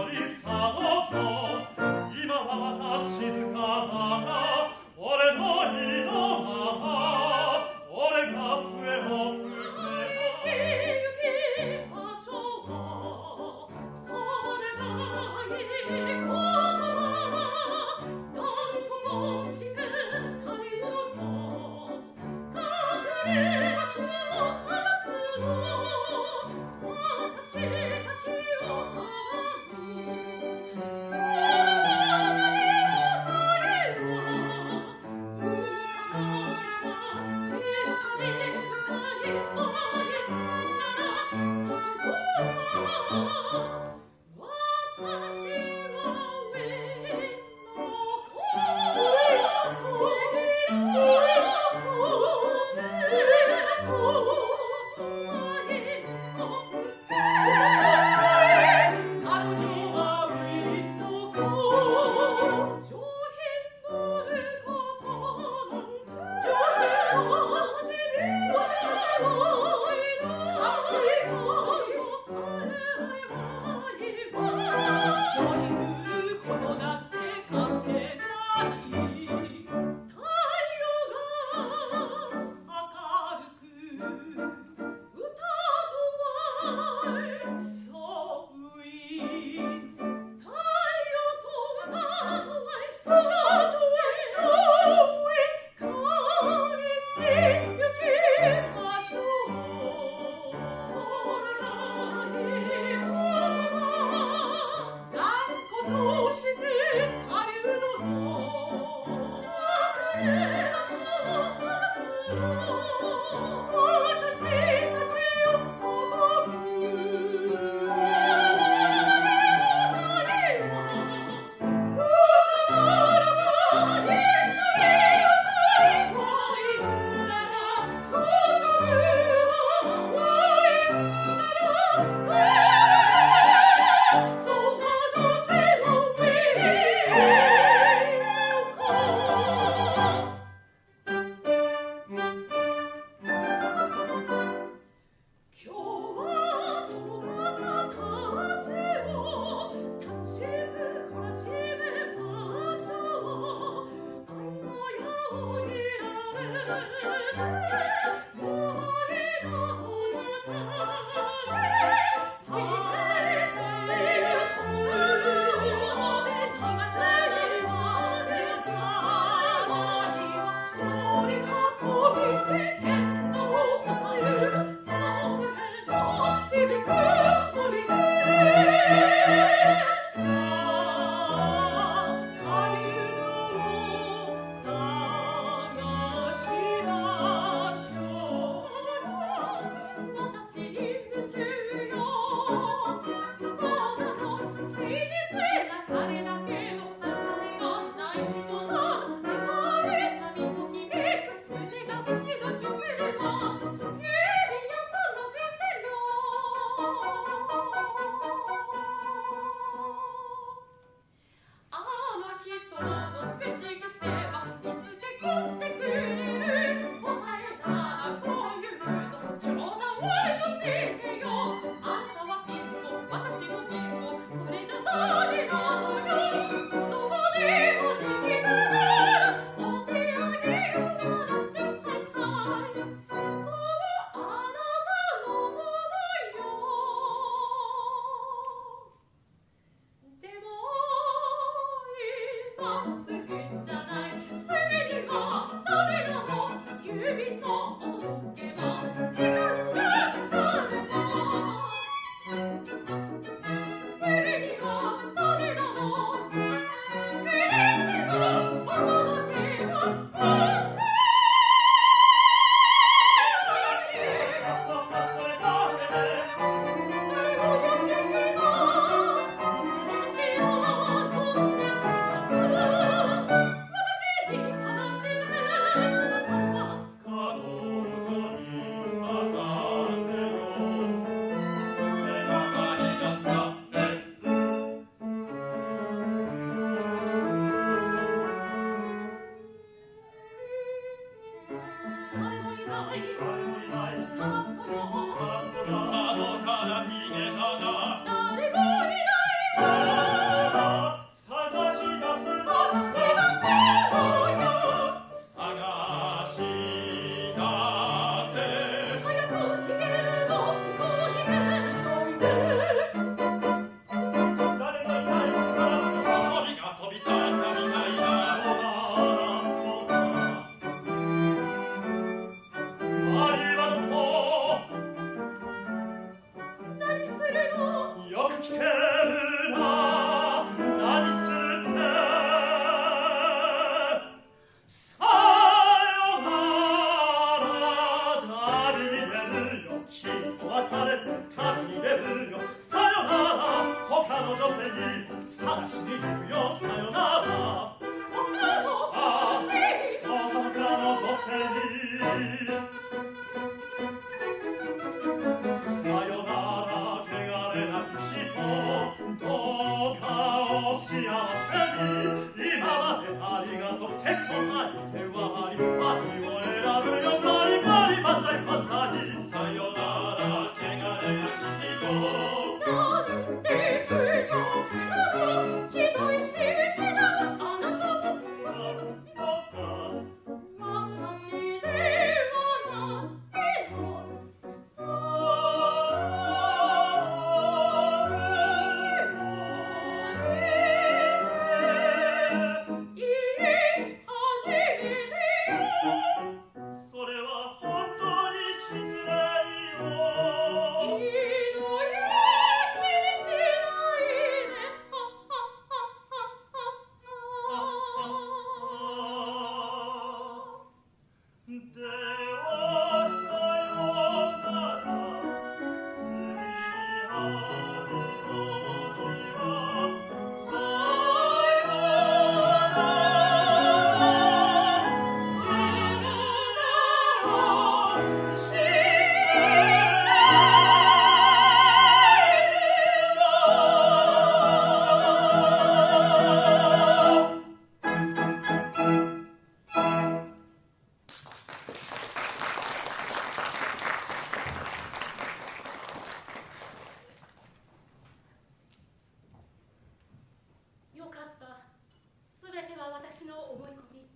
私たちをに行くよさよなら。そうそう他の女性にさよなら汚れなき人どうかお幸せに今までありがとう結構な手割り愛を選ぶよマリマリ万歳万歳さよなら汚れなき人なんて無情なのひどい仕打ちだわあなたもこそし私ではないのそれは本当に失礼よ。いいのよ気にしないでではさよなら次に会う時はさよなら君が知ってよかった。すべては私の思い込み。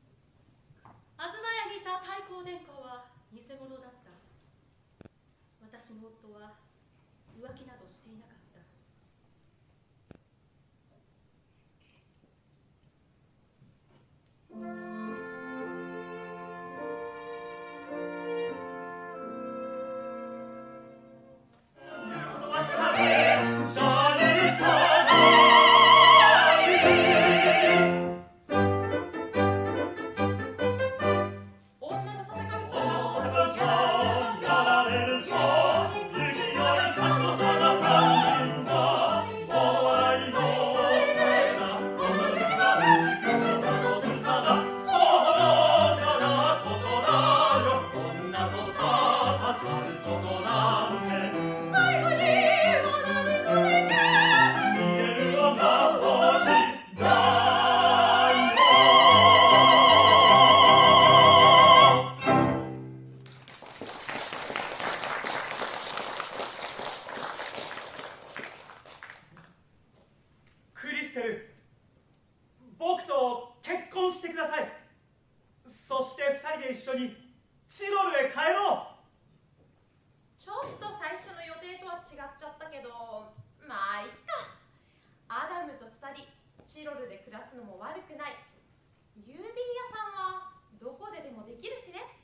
東屋にいた太閤電工は偽物だった。私の夫は浮気などしていなかった。クリステル、僕と結婚してください。そして2人で一緒にチロルへ帰ろう。ちょっと最初の予定とは違っちゃったけど、まあいっか。アダムと2人チロルで暮らすのも悪くない。郵便屋さんはどこででもできるしね。